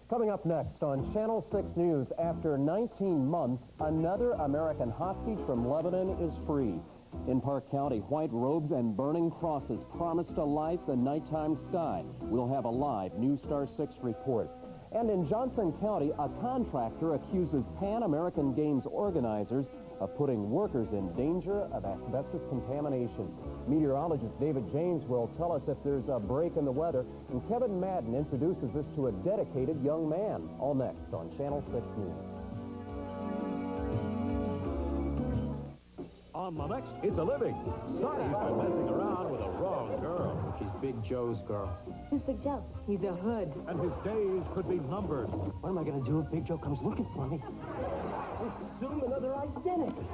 Coming up next on Channel 6 News, after 19 months, another American hostage from Lebanon is free. In Park County, white robes and burning crosses promise to light the nighttime sky. We'll have a live News Star 6 report. And in Johnson County, a contractor accuses Pan American Games organizers of putting workers in danger of asbestos contamination. Meteorologist David James will tell us if there's a break in the weather, and Kevin Madden introduces us to a dedicated young man. All next on Channel 6 News. On the next, it's a living. Sonny's been messing around with a wrong girl. She's Big Joe's girl. Who's Big Joe? He's a hood. And his days could be numbered. What am I going to do if Big Joe comes looking for me? Assume another identity.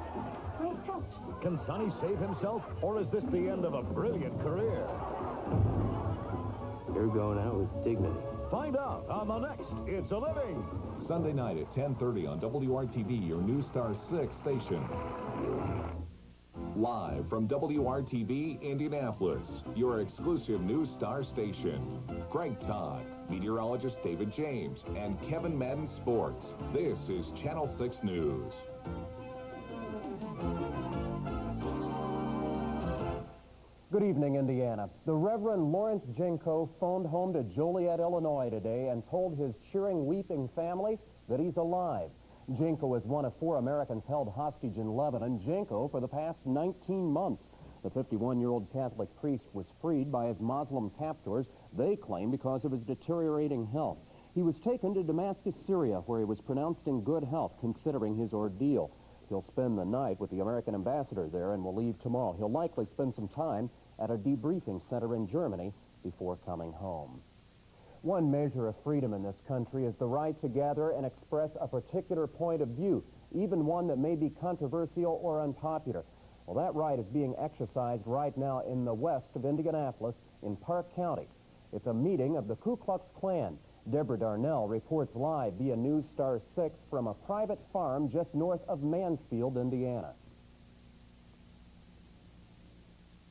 Nice touch. Can Sonny save himself, or is this the end of a brilliant career? You're going out with dignity. Find out on the next, it's a living. Sunday night at 10:30 on WRTV, your News Star 6 station. Live from WRTV Indianapolis, your exclusive News Star station. Greg Todd, meteorologist David James, and Kevin Madden Sports. This is Channel 6 News. Good evening, Indiana. The Reverend Lawrence Jenko phoned home to Joliet, Illinois today and told his cheering, weeping family that he's alive. Jenko is one of 4 Americans held hostage in Lebanon. Jenko, for the past 19 months. The 51-year-old Catholic priest was freed by his Muslim captors, they claim because of his deteriorating health. He was taken to Damascus, Syria, where he was pronounced in good health, considering his ordeal. He'll spend the night with the American ambassador there and will leave tomorrow. He'll likely spend some time at a debriefing center in Germany before coming home. One measure of freedom in this country is the right to gather and express a particular point of view, even one that may be controversial or unpopular. Well, that right is being exercised right now in the west of Indianapolis in Park County. It's a meeting of the Ku Klux Klan. Deborah Darnell reports live via News Star 6 from a private farm just north of Mansfield, Indiana.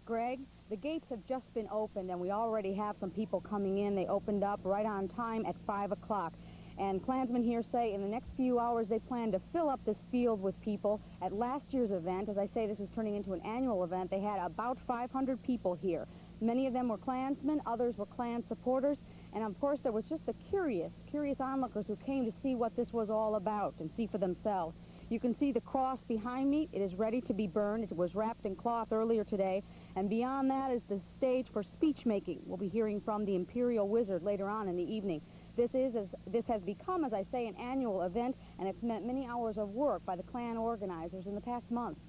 Greg, the gates have just been opened, and we already have some people coming in. They opened up right on time at 5 o'clock. And Klansmen here say in the next few hours they plan to fill up this field with people. At last year's event, as I say, this is turning into an annual event, they had about 500 people here. Many of them were Klansmen, others were Klan supporters, and of course there was just the curious onlookers who came to see what this was all about and see for themselves. You can see the cross behind me. It is ready to be burned. It was wrapped in cloth earlier today. And beyond that is the stage for speech making. We'll be hearing from the Imperial Wizard later on in the evening. This has become, as I say, an annual event, and it's meant many hours of work by the Klan organizers in the past month.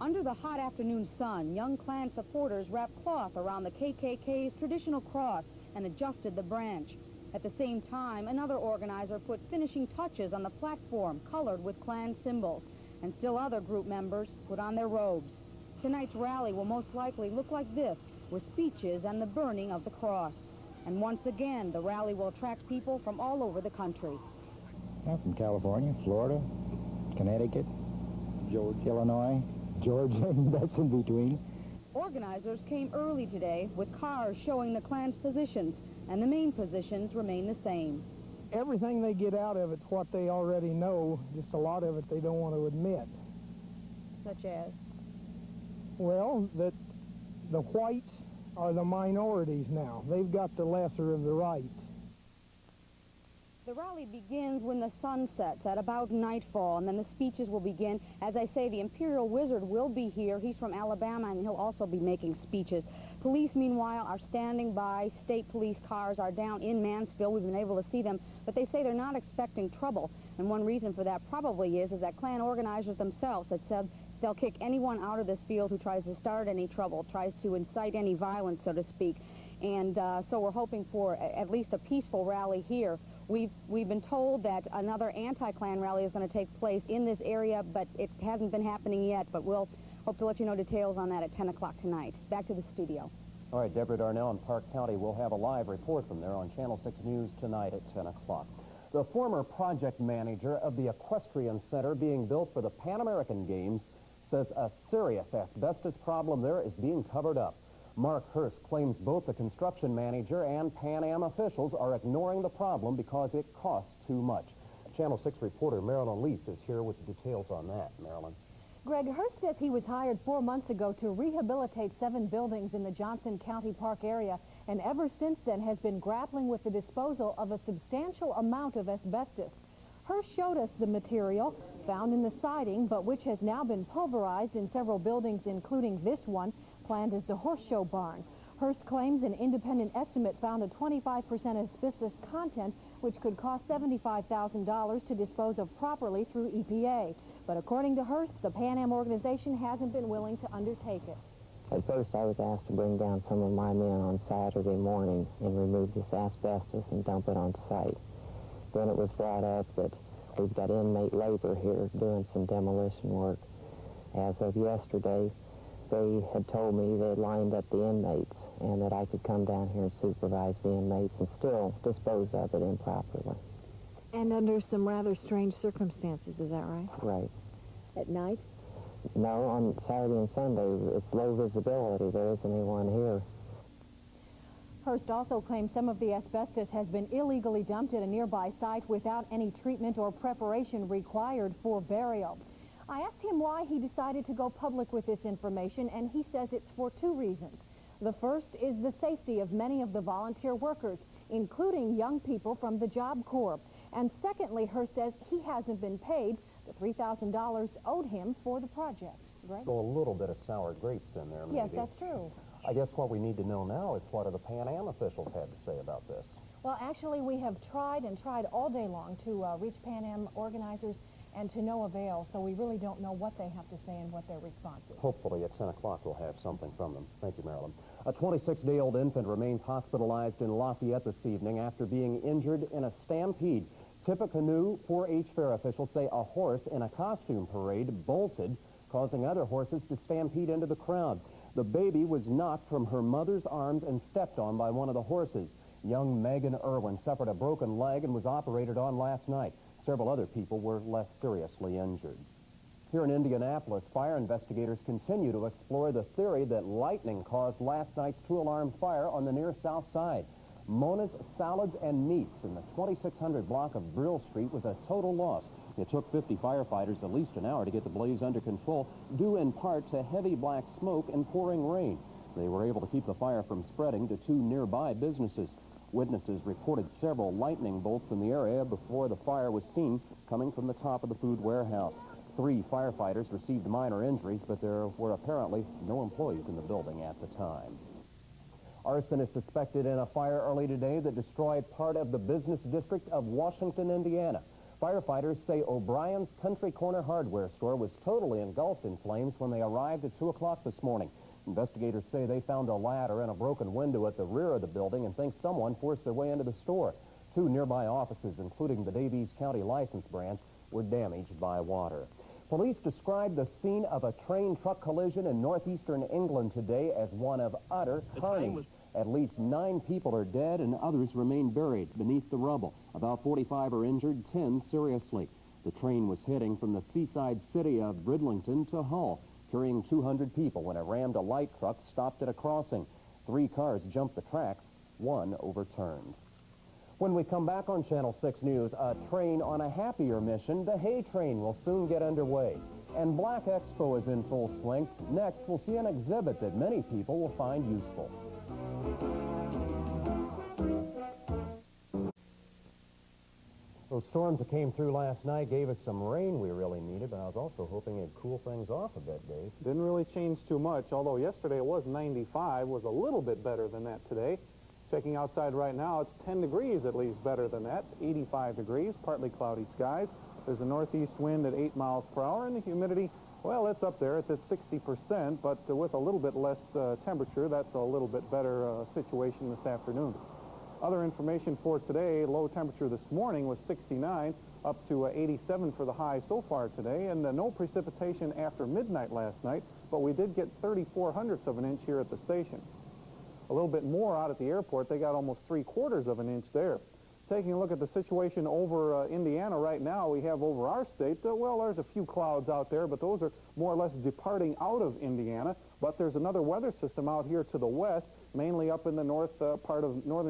Under the hot afternoon sun, young Klan supporters wrapped cloth around the KKK's traditional cross and adjusted the branch. At the same time, another organizer put finishing touches on the platform colored with Klan symbols, and still other group members put on their robes. Tonight's rally will most likely look like this, with speeches and the burning of the cross. And once again, the rally will attract people from all over the country. I'm from California, Florida, Connecticut, Georgia, Illinois, Georgia, that's in between. Organizers came early today with cars showing the Klan's positions, and the main positions remain the same. Everything they get out of it's what they already know, just a lot of it they don't want to admit. Such as? Well, that the whites are the minorities now. They've got the lesser of the rights. The rally begins when the sun sets at about nightfall, and then the speeches will begin. As I say, the Imperial Wizard will be here. He's from Alabama, and he'll also be making speeches. Police, meanwhile, are standing by. State police cars are down in Mansfield. We've been able to see them, but they say they're not expecting trouble. And one reason for that probably is that Klan organizers themselves had said they'll kick anyone out of this field who tries to start any trouble, tries to incite any violence, so to speak. And so we're hoping for at least a peaceful rally here. We've been told that another anti-Klan rally is going to take place in this area, but it hasn't been happening yet. But we'll hope to let you know details on that at 10 o'clock tonight. Back to the studio. All right, Deborah Darnell in Park County. We'll have a live report from there on Channel 6 News tonight at 10 o'clock. The former project manager of the Equestrian Center being built for the Pan American Games says a serious asbestos problem there is being covered up. Mark Hurst claims both the construction manager and Pan Am officials are ignoring the problem because it costs too much. Channel 6 reporter Marilyn Lease is here with the details on that. Marilyn. Greg, Hurst says he was hired 4 months ago to rehabilitate 7 buildings in the Johnson County Park area, and ever since then has been grappling with the disposal of a substantial amount of asbestos. Hurst showed us the material found in the siding, but which has now been pulverized in several buildings, including this one, planned as the horse show barn. Hurst claims an independent estimate found a 25% asbestos content, which could cost $75,000 to dispose of properly through EPA. But according to Hurst, the Pan Am organization hasn't been willing to undertake it. At first, I was asked to bring down some of my men on Saturday morning and remove this asbestos and dump it on site. Then it was brought up that we've got inmate labor here doing some demolition work. As of yesterday, they had told me they had lined up the inmates and that I could come down here and supervise the inmates and still dispose of it improperly. And under some rather strange circumstances, is that right? Right. At night? No, on Saturday and Sunday, it's low visibility. There isn't anyone here. Hurst also claims some of the asbestos has been illegally dumped at a nearby site without any treatment or preparation required for burial. I asked him why he decided to go public with this information, and he says it's for 2 reasons. The first is the safety of many of the volunteer workers, including young people from the Job Corps. And secondly, Hurst says he hasn't been paid the $3,000 owed him for the project. Right? So a little bit of sour grapes in there, maybe. Yes, that's true. I guess what we need to know now is what the Pan Am officials had to say about this. Well, actually, we have tried and tried all day long to reach Pan Am organizers, and to no avail, so we really don't know what they have to say and what their response is. Hopefully at 10 o'clock we'll have something from them. Thank you, Marilyn. A 26-day-old infant remains hospitalized in Lafayette this evening after being injured in a stampede. Tippecanoe 4-H fair officials say a horse in a costume parade bolted, causing other horses to stampede into the crowd. The baby was knocked from her mother's arms and stepped on by one of the horses. Young Megan Irwin suffered a broken leg and was operated on last night. Several other people were less seriously injured. Here in Indianapolis, fire investigators continue to explore the theory that lightning caused last night's 2-alarm fire on the near south side. Mona's Salads and Meats in the 2600 block of Brill Street was a total loss. It took 50 firefighters at least an hour to get the blaze under control, due in part to heavy black smoke and pouring rain. They were able to keep the fire from spreading to 2 nearby businesses. Witnesses reported several lightning bolts in the area before the fire was seen coming from the top of the food warehouse. 3 firefighters received minor injuries, but there were apparently no employees in the building at the time. Arson is suspected in a fire early today that destroyed part of the business district of Washington, Indiana. Firefighters say O'Brien's Country Corner hardware store was totally engulfed in flames when they arrived at 2 o'clock this morning. Investigators say they found a ladder and a broken window at the rear of the building and think someone forced their way into the store. 2 nearby offices, including the Davies County license branch, were damaged by water. Police described the scene of a train-truck collision in northeastern England today as one of utter carnage. At least 9 people are dead and others remain buried beneath the rubble. About 45 are injured, 10 seriously. The train was heading from the seaside city of Bridlington to Hull, carrying 200 people when it rammed a light truck stopped at a crossing. 3 cars jumped the tracks, 1 overturned. When we come back on Channel 6 News, a train on a happier mission, the Hay Train, will soon get underway. And Black Expo is in full swing. Next, we'll see an exhibit that many people will find useful. Those storms that came through last night gave us some rain we really needed, but I was also hoping it'd cool things off a bit, Dave. Didn't really change too much, although yesterday it was 95, was a little bit better than that today. Checking outside right now, it's 10 degrees at least better than that. It's 85 degrees, partly cloudy skies. There's a northeast wind at 8 miles per hour, and the humidity, well, it's up there. It's at 60%, but with a little bit less temperature, that's a little bit better situation this afternoon. Other information for today, low temperature this morning was 69, up to 87 for the high so far today, and no precipitation after midnight last night, but we did get 34/100ths of an inch here at the station. A little bit more out at the airport. They got almost 3/4 of an inch there. Taking a look at the situation over Indiana right now, we have over our state, well, there's a few clouds out there, but those are more or less departing out of Indiana. But there's another weather system out here to the west, mainly up in the northern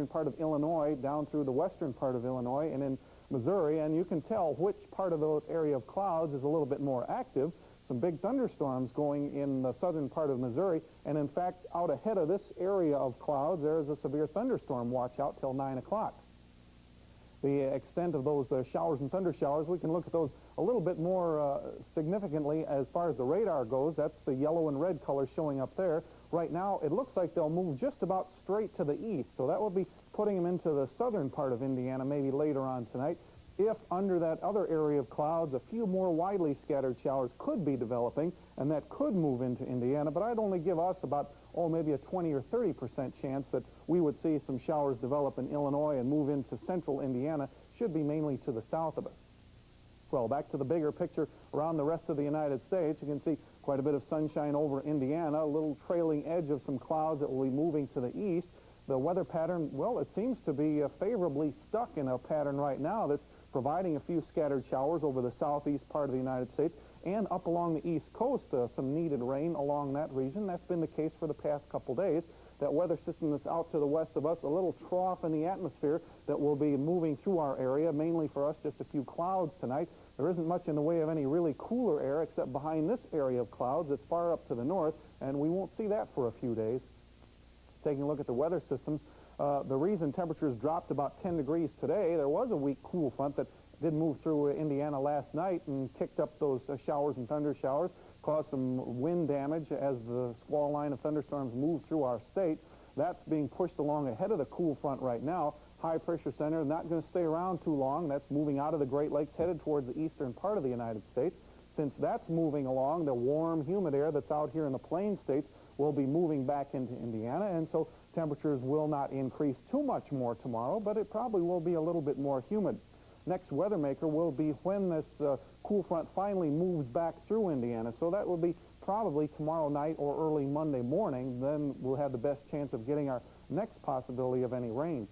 part of Illinois, down through the western part of Illinois and in Missouri, and you can tell which part of the area of clouds is a little bit more active. Some big thunderstorms going in the southern part of Missouri, and in fact, out ahead of this area of clouds, there's a severe thunderstorm watch out till 9 o'clock. The extent of those showers and thunder showers, we can look at those a little bit more significantly as far as the radar goes. That's the yellow and red color showing up there. Right now, it looks like they'll move just about straight to the east, so that will be putting them into the southern part of Indiana maybe later on tonight. If under that other area of clouds, a few more widely scattered showers could be developing, and that could move into Indiana, but I'd only give us about, maybe a 20 or 30% chance that we would see some showers develop in Illinois and move into central Indiana. Should be mainly to the south of us. Well, back to the bigger picture around the rest of the United States, you can see quite a bit of sunshine over Indiana, a little trailing edge of some clouds that will be moving to the east. The weather pattern, well, it seems to be favorably stuck in a pattern right now that's providing a few scattered showers over the southeast part of the United States and up along the east coast, some needed rain along that region. That's been the case for the past couple days. That weather system that's out to the west of us, a little trough in the atmosphere that will be moving through our area, mainly for us just a few clouds tonight. There isn't much in the way of any really cooler air except behind this area of clouds that's far up to the north, and we won't see that for a few days. Taking a look at the weather systems, the reason temperatures dropped about 10 degrees today, there was a weak cool front that did move through Indiana last night and kicked up those showers and thunder showers, caused some wind damage as the squall line of thunderstorms moved through our state. That's being pushed along ahead of the cool front right now. High pressure center not going to stay around too long. That's moving out of the Great Lakes, headed towards the eastern part of the United States. Since that's moving along, the warm, humid air that's out here in the plain states will be moving back into Indiana, and so temperatures will not increase too much more tomorrow, but it probably will be a little bit more humid. Next weather maker will be when this cool front finally moves back through Indiana, so that will be probably tomorrow night or early Monday morning. Then we'll have the best chance of getting our next possibility of any rain.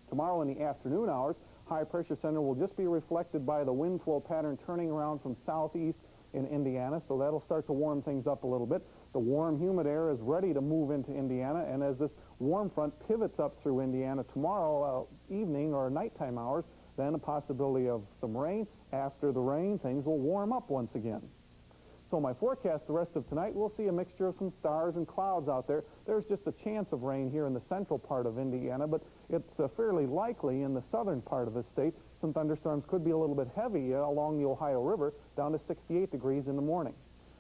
Tomorrow in the afternoon hours, high pressure center will just be reflected by the wind flow pattern turning around from southeast in Indiana, so that'll start to warm things up a little bit. The warm, humid air is ready to move into Indiana, and as this warm front pivots up through Indiana tomorrow evening or nighttime hours, then a possibility of some rain. After the rain, things will warm up once again. So my forecast the rest of tonight, we'll see a mixture of some stars and clouds out there. There's just a chance of rain here in the central part of Indiana, but it's fairly likely in the southern part of the state. Some thunderstorms could be a little bit heavy along the Ohio River, down to 68 degrees in the morning.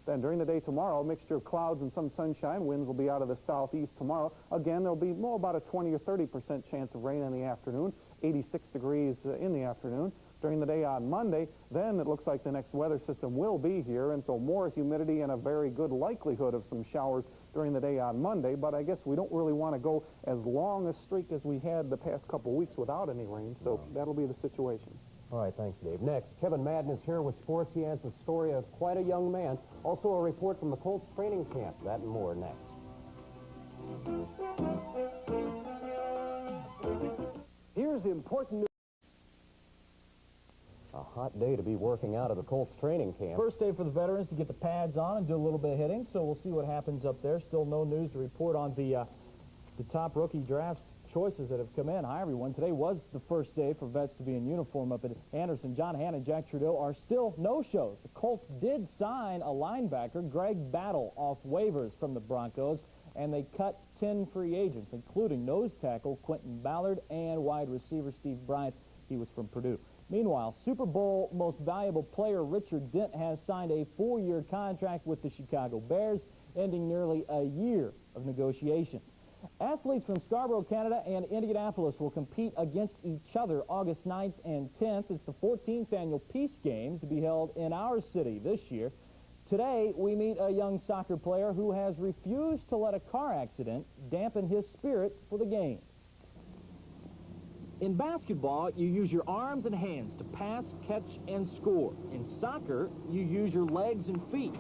Then during the day tomorrow, a mixture of clouds and some sunshine. Winds will be out of the southeast tomorrow. Again, there'll be about a 20 or 30% chance of rain in the afternoon, 86 degrees in the afternoon. During the day on Monday, then it looks like the next weather system will be here, and so more humidity and a very good likelihood of some showers during the day on Monday. But I guess we don't really want to go as long a streak as we had the past couple weeks without any rain, so that'll be the situation. All right, thanks, Dave. Next, Kevin Madden is here with sports. He has a story of quite a young man. Also a report from the Colts training camp. That and more next. Here's important news. A hot day to be working out of the Colts training camp. First day for the veterans to get the pads on and do a little bit of hitting, so we'll see what happens up there. Still no news to report on the top rookie drafts choices that have come in. Hi, everyone. Today was the first day for vets to be in uniform up at Anderson. John Hanna and Jack Trudeau are still no-shows. The Colts did sign a linebacker, Greg Battle, off waivers from the Broncos, and they cut 10 free agents, including nose tackle Quentin Ballard and wide receiver Steve Bryant. He was from Purdue. Meanwhile, Super Bowl most valuable player Richard Dent has signed a 4-year contract with the Chicago Bears, ending nearly a year of negotiations. Athletes from Scarborough, Canada and Indianapolis will compete against each other August 9th and 10th. It's the 14th annual Peace Games to be held in our city this year. Today, we meet a young soccer player who has refused to let a car accident dampen his spirit for the games. In basketball, you use your arms and hands to pass, catch, and score. In soccer, you use your legs and feet.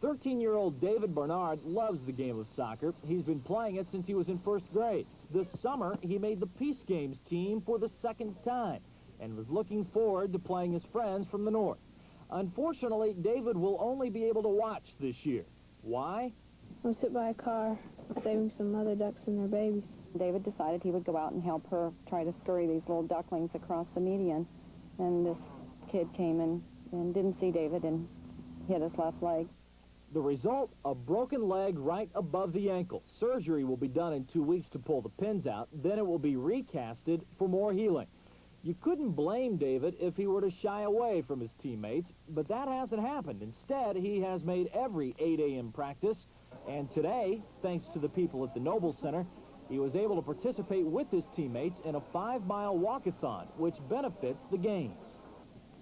13-year-old David Bernard loves the game of soccer. He's been playing it since he was in first grade. This summer, he made the Peace Games team for the second time and was looking forward to playing his friends from the north. Unfortunately, David will only be able to watch this year. Why? I was hit by a car saving some mother ducks and their babies. David decided he would go out and help her try to scurry these little ducklings across the median. And this kid came in and didn't see David and hit his left leg. The result, a broken leg right above the ankle. Surgery will be done in 2 weeks to pull the pins out. Then it will be recasted for more healing. You couldn't blame David if he were to shy away from his teammates, but that hasn't happened. Instead, he has made every 8 a.m. practice, and today, thanks to the people at the Noble Center, he was able to participate with his teammates in a 5-mile walkathon, which benefits the games.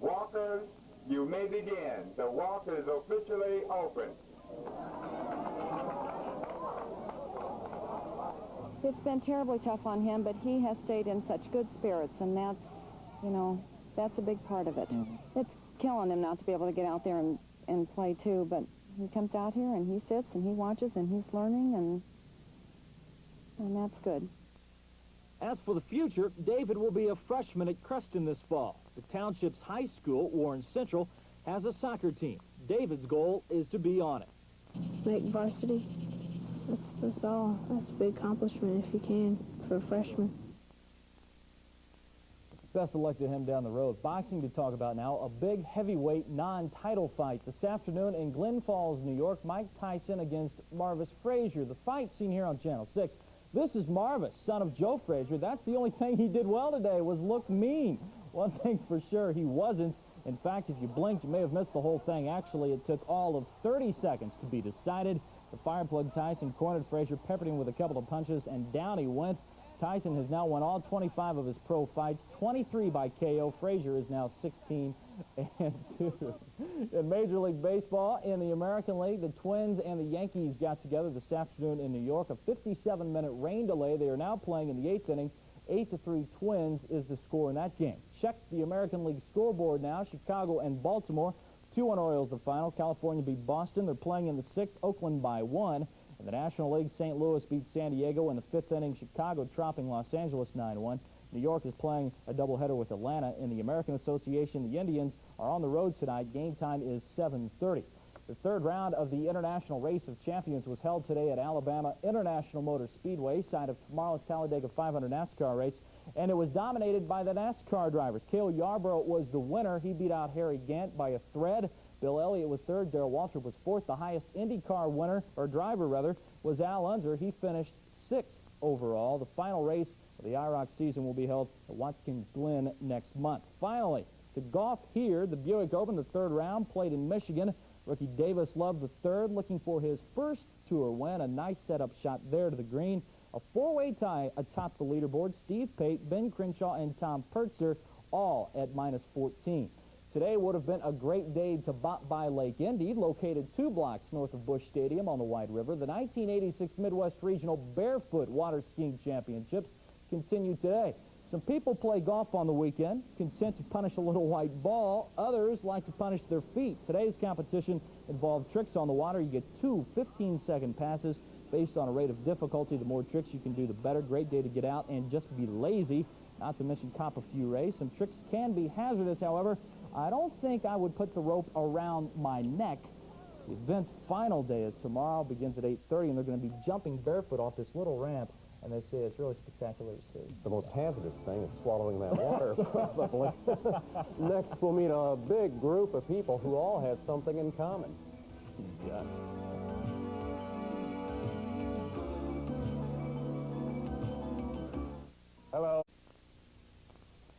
Walkers, you may begin. The walk is officially open. It's been terribly tough on him, but he has stayed in such good spirits, and that's, you know, that's a big part of it. It's killing him not to be able to get out there and play, too, but he comes out here, and he sits, and he watches, and he's learning, and that's good. As for the future, David will be a freshman at Creston this fall. The township's high school, Warren Central, has a soccer team. David's goal is to be on it. Make varsity. That's all. That's a big accomplishment if you can for a freshman. Best of luck to him down the road. Boxing to talk about now. A big heavyweight non-title fight this afternoon in Glens Falls, New York. Mike Tyson against Marvis Frazier. The fight seen here on Channel 6. This is Marvis, son of Joe Frazier. That's the only thing he did well today was look mean. One thing's for sure, he wasn't. In fact, if you blinked, you may have missed the whole thing. Actually, it took all of 30 seconds to be decided. The fireplug Tyson cornered Frazier, peppered him with a couple of punches, and down he went. Tyson has now won all 25 of his pro fights, 23 by KO. Frazier is now 16-2. In Major League Baseball, in the American League, the Twins and the Yankees got together this afternoon in New York. A 57-minute rain delay. They are now playing in the 8th inning. 8-3 Twins is the score in that game. Check the American League scoreboard now. Chicago and Baltimore. 2-1 Orioles the final. California beat Boston. They're playing in the 6th. Oakland by 1. In the National League, St. Louis beat San Diego in the 5th inning. Chicago tropping Los Angeles 9-1. New York is playing a doubleheader with Atlanta. In the American Association, the Indians are on the road tonight. Game time is 7:30. The third round of the International Race of Champions was held today at Alabama International Motor Speedway, site of tomorrow's Talladega 500 NASCAR race, and it was dominated by the NASCAR drivers. Cale Yarborough was the winner. He beat out Harry Gant by a thread. Bill Elliott was third. Darrell Waltrip was fourth. The highest IndyCar winner, or driver rather, was Al Unser. He finished 6th overall. The final race of the IROC season will be held at Watkins Glen next month. Finally, to golf here, the Buick Open, the third round, played in Michigan. Rookie Davis Love III looking for his first tour win. A nice setup shot there to the green. A four-way tie atop the leaderboard. Steve Pate, Ben Crenshaw, and Tom Pertzer all at -14. Today would have been a great day to bop by Lake Indy, located 2 blocks north of Busch Stadium on the White River. The 1986 Midwest Regional Barefoot Water Skiing Championships continue today. Some people play golf on the weekend, content to punish a little white ball. Others like to punish their feet. Today's competition involved tricks on the water. You get 2 15-second passes based on a rate of difficulty. The more tricks you can do, the better. Great day to get out and just be lazy, not to mention cop a few rays. Some tricks can be hazardous, however. I don't think I would put the rope around my neck. The event's final day is tomorrow, begins at 8:30, and they're going to be jumping barefoot off this little ramp, and they say it's really spectacular to see. The most hazardous thing is swallowing that water, probably. Next, we'll meet a big group of people who all had something in common. Yeah. Hello.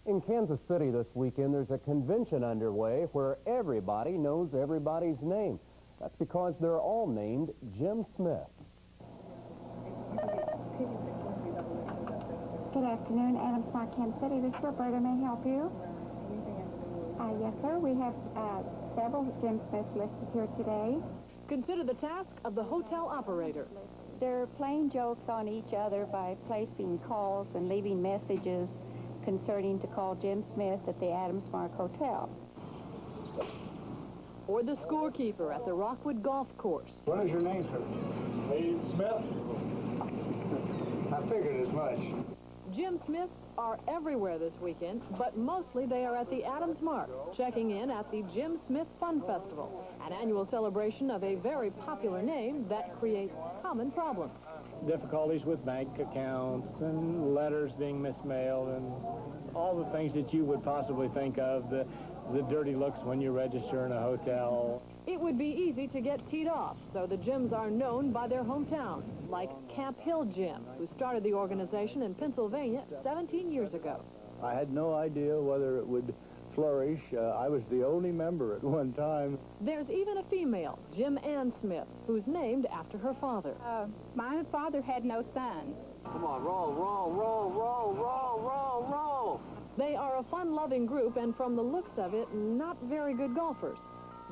In Kansas City this weekend, there's a convention underway where everybody knows everybody's name. That's because they're all named Jim Smith. Good afternoon, Adams Park, Kansas City. This is Roberta. May I help you? Yes, sir. We have several Jim Smiths listed here today. Consider the task of the hotel operator. They're playing jokes on each other by placing calls and leaving messages concerning to call Jim Smith at the Adams Park Hotel. or the scorekeeper at the Rockwood Golf Course. What is your name, sir? Dave Smith. I figured as much. Jim Smiths are everywhere this weekend, but mostly they are at the Adams Mark, checking in at the Jim Smith Fun Festival, an annual celebration of a very popular name that creates common problems. Difficulties with bank accounts and letters being mismailed and all the things that you would possibly think of, the dirty looks when you register in a hotel. It would be easy to get teed off, so the gyms are known by their hometowns, like Camp Hill Gym, who started the organization in Pennsylvania 17 years ago. I had no idea whether it would flourish. I was the only member at one time. There's even a female, Jim Ann Smith, who's named after her father. My father had no sons. Come on, roll, roll, roll, roll, roll, roll, roll. They are a fun-loving group, and from the looks of it, not very good golfers,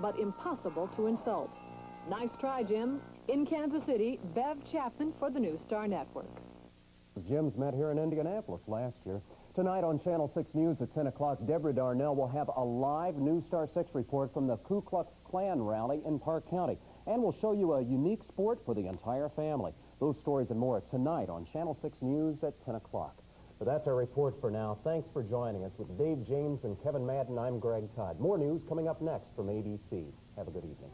but impossible to insult. Nice try, Jim. In Kansas City, Bev Chapman for the News Star Network. Gyms met here in Indianapolis last year. Tonight on Channel 6 News at 10 o'clock, Deborah Darnell will have a live News Star 6 report from the Ku Klux Klan rally in Park County. And we'll show you a unique sport for the entire family. Those stories and more tonight on Channel 6 News at 10 o'clock. But that's our report for now. Thanks for joining us. With Dave James and Kevin Madden, I'm Greg Todd. More news coming up next from ABC. Have a good evening.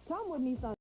Tom Wood Nissan.